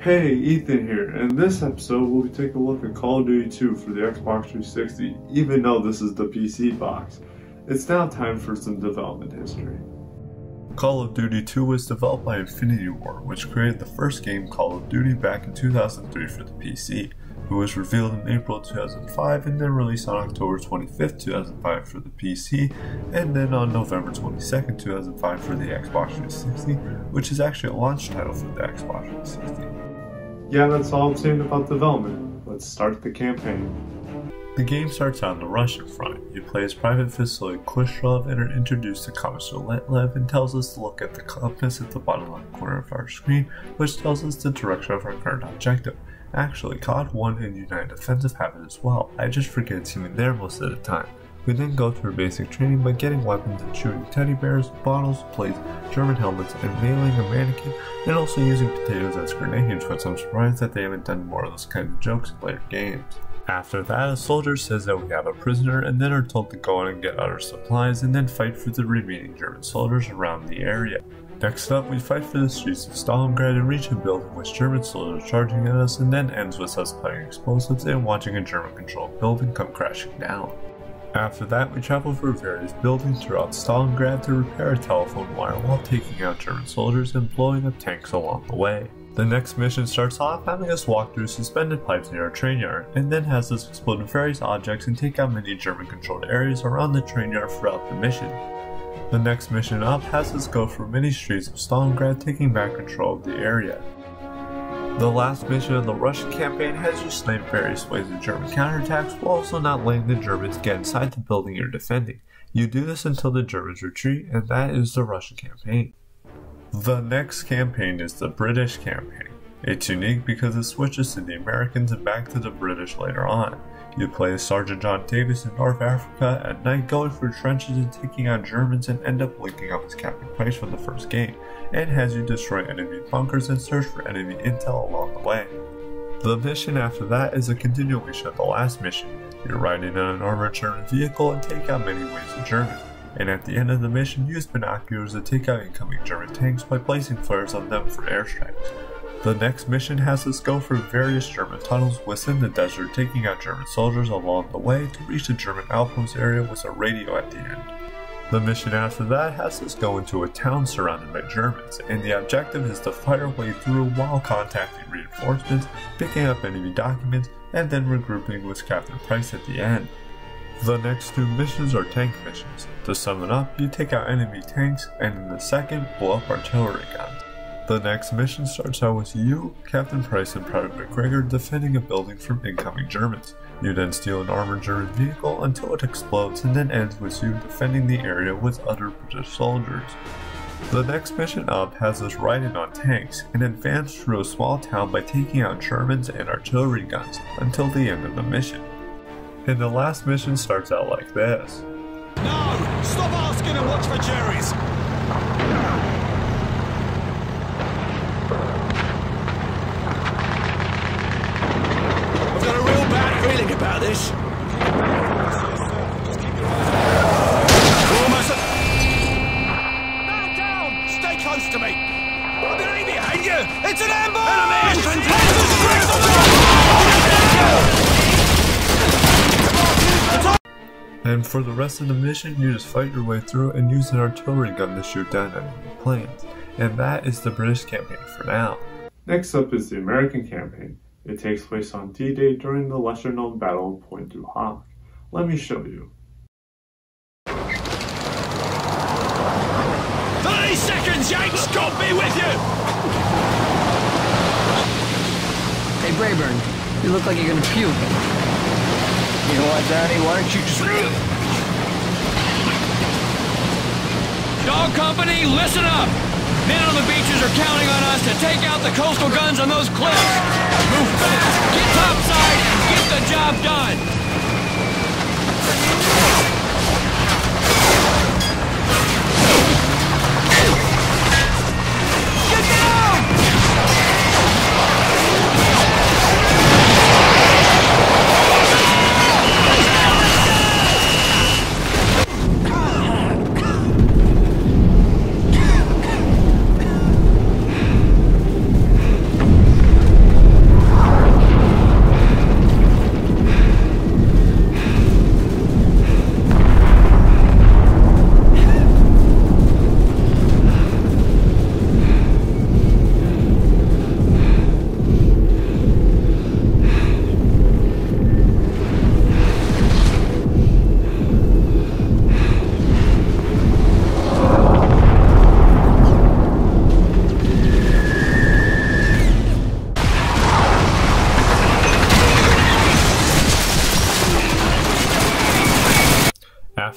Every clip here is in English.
Hey, Ethan here. In this episode, we'll be taking a look at Call of Duty 2 for the Xbox 360, even though this is the PC box. It's now time for some development history. Call of Duty 2 was developed by Infinity Ward, which created the first game Call of Duty back in 2003 for the PC. It was revealed in April 2005 and then released on October 25, 2005 for the PC, and then on November 22, 2005 for the Xbox 360, which is actually a launch title for the Xbox 360. Yeah, that's all I'm saying about development. Let's start the campaign. The game starts on the Russian front. You play as Private Vasily Khrushchev and are introduced to Commissar Letlev and tells us to look at the compass at the bottom left corner of our screen, which tells us the direction of our current objective. Actually, COD 1 and United Offensive have it as well. I just forget it's even there most of the time. We then go through basic training by getting weapons and shooting teddy bears, bottles, plates, German helmets, and nailing a mannequin, and also using potatoes as grenades, which I'm surprised that they haven't done more of those kind of jokes in later games. After that, a soldier says that we have a prisoner and then are told to go on and get other supplies and then fight for the remaining German soldiers around the area. Next up, we fight for the streets of Stalingrad and reach a building with German soldiers charging at us, and then ends with us playing explosives and watching a German-controlled building come crashing down. After that, we travel through various buildings throughout Stalingrad to repair a telephone wire while taking out German soldiers and blowing up tanks along the way. The next mission starts off having us walk through suspended pipes near a train yard, and then has us explode various objects and take out many German-controlled areas around the train yard throughout the mission. The next mission up has us go through many streets of Stalingrad, taking back control of the area. The last mission of the Russian campaign has you snipe various waves of German counterattacks while also not letting the Germans get inside the building you're defending. You do this until the Germans retreat, and that is the Russian campaign. The next campaign is the British campaign. It's unique because it switches to the Americans and back to the British later on. You play as Sergeant John Davis in North Africa at night, going through trenches and taking out Germans, and end up linking up as Captain Price from the first game, and has you destroy enemy bunkers and search for enemy intel along the way. The mission after that is a continuation of the last mission. You're riding on an armored German vehicle and take out many waves of German. And at the end of the mission, use binoculars to take out incoming German tanks by placing flares on them for airstrikes. The next mission has us go through various German tunnels within the desert, taking out German soldiers along the way to reach the German outpost area with a radio at the end. The mission after that has us go into a town surrounded by Germans, and the objective is to fight our way through while contacting reinforcements, picking up enemy documents, and then regrouping with Captain Price at the end. The next two missions are tank missions. To sum it up, you take out enemy tanks, and in the second, blow up artillery guns. The next mission starts out with you, Captain Price, and Private McGregor defending a building from incoming Germans. You then steal an armored German vehicle until it explodes, and then ends with you defending the area with other British soldiers. The next mission up has us riding on tanks and advance through a small town by taking out Germans and artillery guns until the end of the mission. And the last mission starts out like this. No! Stop asking and watch for Jerry's! I've got a real bad feeling about this. We're almost at... Back down! Stay close to me! I'll be right behind you! It's an ambush! And for the rest of the mission, you just fight your way through and use an artillery gun to shoot down enemy planes. And that is the British campaign for now. Next up is the American campaign. It takes place on D-Day during the lesser-known Battle of Pointe du Hoc. Let me show you. 30 seconds, Yanks! Got me with you! Hey, Brayburn, you look like you're gonna puke. You know what, Danny? Why don't you just... Dog Company, listen up! Men on the beaches are counting on us to take out the coastal guns on those cliffs! Move fast, get topside, and get the job done! Get down!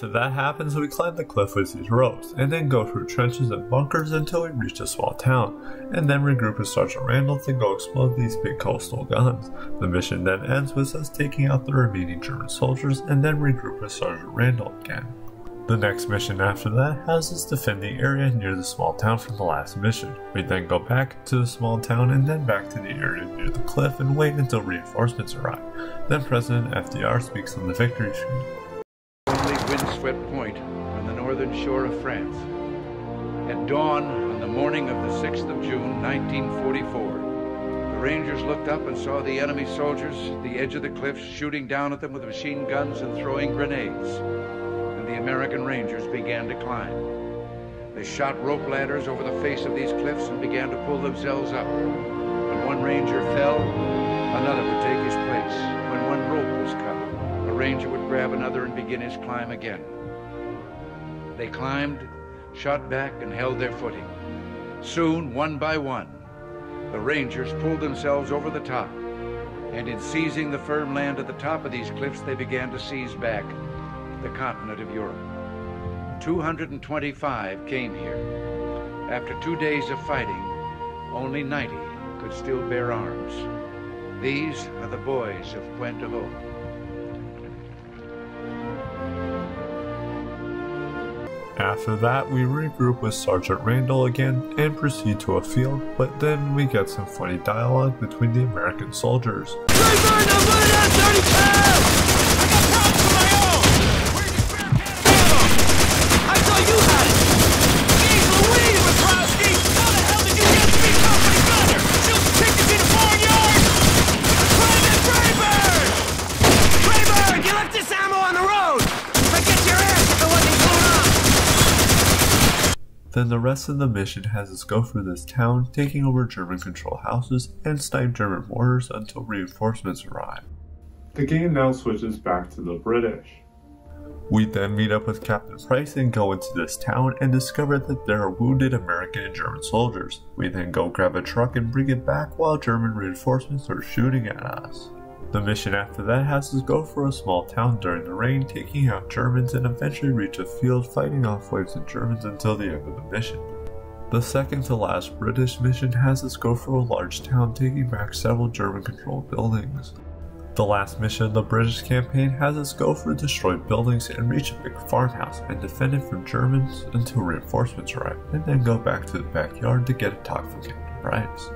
After that happens, we climb the cliff with these ropes, and then go through trenches and bunkers until we reach a small town, and then regroup with Sergeant Randall to go explode these big coastal guns. The mission then ends with us taking out the remaining German soldiers, and then regroup with Sergeant Randall again. The next mission after that has us defend the area near the small town from the last mission. We then go back to the small town and then back to the area near the cliff and wait until reinforcements arrive. Then President FDR speaks on the victory screen. Only windswept point on the northern shore of France. At dawn on the morning of the 6th of June, 1944, the Rangers looked up and saw the enemy soldiers at the edge of the cliffs shooting down at them with machine guns and throwing grenades. And the American Rangers began to climb. They shot rope ladders over the face of these cliffs and began to pull themselves up. When one Ranger fell, another would take his place. When one rope was cut, a Ranger would grab another and begin his climb again. They climbed, shot back, and held their footing. Soon, one by one, the Rangers pulled themselves over the top, and in seizing the firm land at the top of these cliffs, they began to seize back the continent of Europe. 225 came here. After 2 days of fighting, only 90 could still bear arms. These are the boys of Pointe-à-Vaux. After that, we regroup with Sergeant Randall again and proceed to a field, but then we get some funny dialogue between the American soldiers. Brayburn, I'm running out 30 pounds! I got problems of my own! Where's your spare can of ammo? I thought you had it! Jeez Louise, Wachowski! How the hell did you get to be company gunner? Shooting chickens in a barnyard? Private Brayburn! Brayburn, you left this ammo on the road! I'd get your ass if it wasn't blown up! Then the rest of the mission has us go through this town, taking over German-controlled houses and snipe German mortars until reinforcements arrive. The game now switches back to the British. We then meet up with Captain Price and go into this town and discover that there are wounded American and German soldiers. We then go grab a truck and bring it back while German reinforcements are shooting at us. The mission after that has us go for a small town during the rain, taking out Germans, and eventually reach a field fighting off waves of Germans until the end of the mission. The second to last British mission has us go for a large town, taking back several German-controlled buildings. The last mission of the British campaign has us go for destroyed buildings and reach a big farmhouse and defend it from Germans until reinforcements arrive, and then go back to the backyard to get a talk from Captain Price.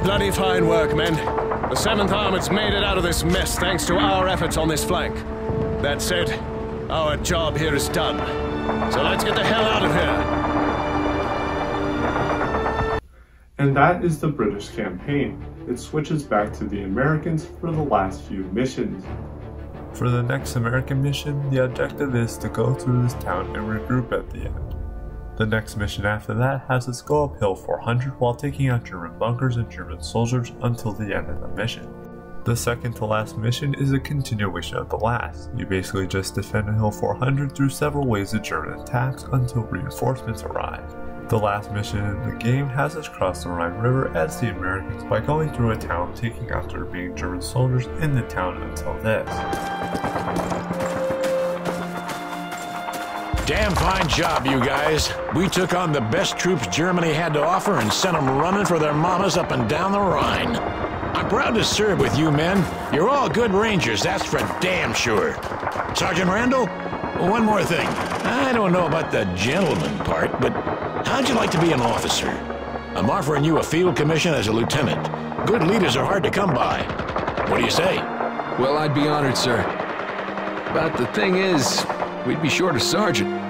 Bloody fine work, men. The 7th Armored's made it out of this mess thanks to our efforts on this flank. That said, our job here is done. So let's get the hell out of here. And that is the British campaign. It switches back to the Americans for the last few missions. For the next American mission, the objective is to go through this town and regroup at the end. The next mission after that has us go uphill 400 while taking out German bunkers and German soldiers until the end of the mission. The second to last mission is a continuation of the last. You basically just defend a hill 400 through several waves of German attacks until reinforcements arrive. The last mission in the game has us cross the Rhine River as the Americans by going through a town, taking out the remaining German soldiers in the town until this. Damn fine job, you guys. We took on the best troops Germany had to offer and sent them running for their mamas up and down the Rhine. I'm proud to serve with you men. You're all good Rangers, that's for damn sure. Sergeant Randall, one more thing. I don't know about the gentleman part, but how'd you like to be an officer? I'm offering you a field commission as a lieutenant. Good leaders are hard to come by. What do you say? Well, I'd be honored, sir. But the thing is, we'd be short a sergeant.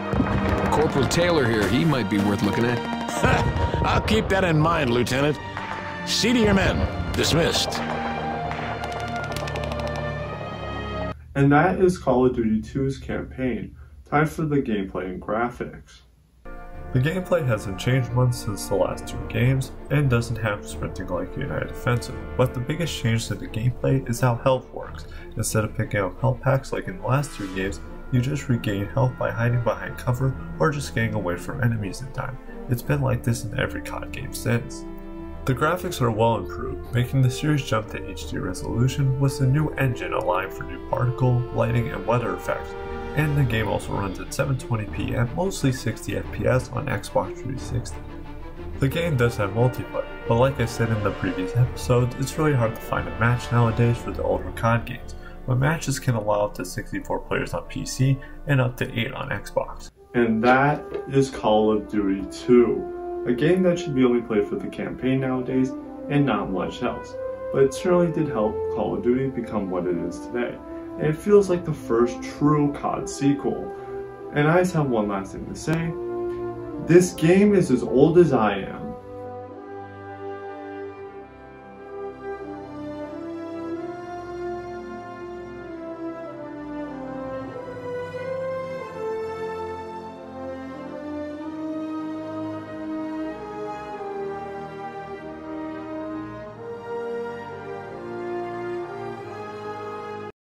Corporal Taylor here, he might be worth looking at. I'll keep that in mind, Lieutenant. See to your men. Dismissed. And that is Call of Duty 2's campaign. Time for the gameplay and graphics. The gameplay hasn't changed much since the last 2 games, and doesn't have sprinting like United Offensive, but the biggest change to the gameplay is how health works. Instead of picking up health packs like in the last 2 games, you just regain health by hiding behind cover or just getting away from enemies in time. It's been like this in every COD game since. The graphics are well improved, making the series jump to HD resolution with the new engine allowing for new particle, lighting, and weather effects, and the game also runs at 720p at mostly 60 FPS on Xbox 360. The game does have multiplayer, but like I said in the previous episode, it's really hard to find a match nowadays for the older COD games, but matches can allow up to 64 players on PC and up to 8 on Xbox. And that is Call of Duty 2, a game that should be only played for the campaign nowadays and not much else, but it certainly did help Call of Duty become what it is today, and it feels like the first true COD sequel. And I just have one last thing to say. This game is as old as I am,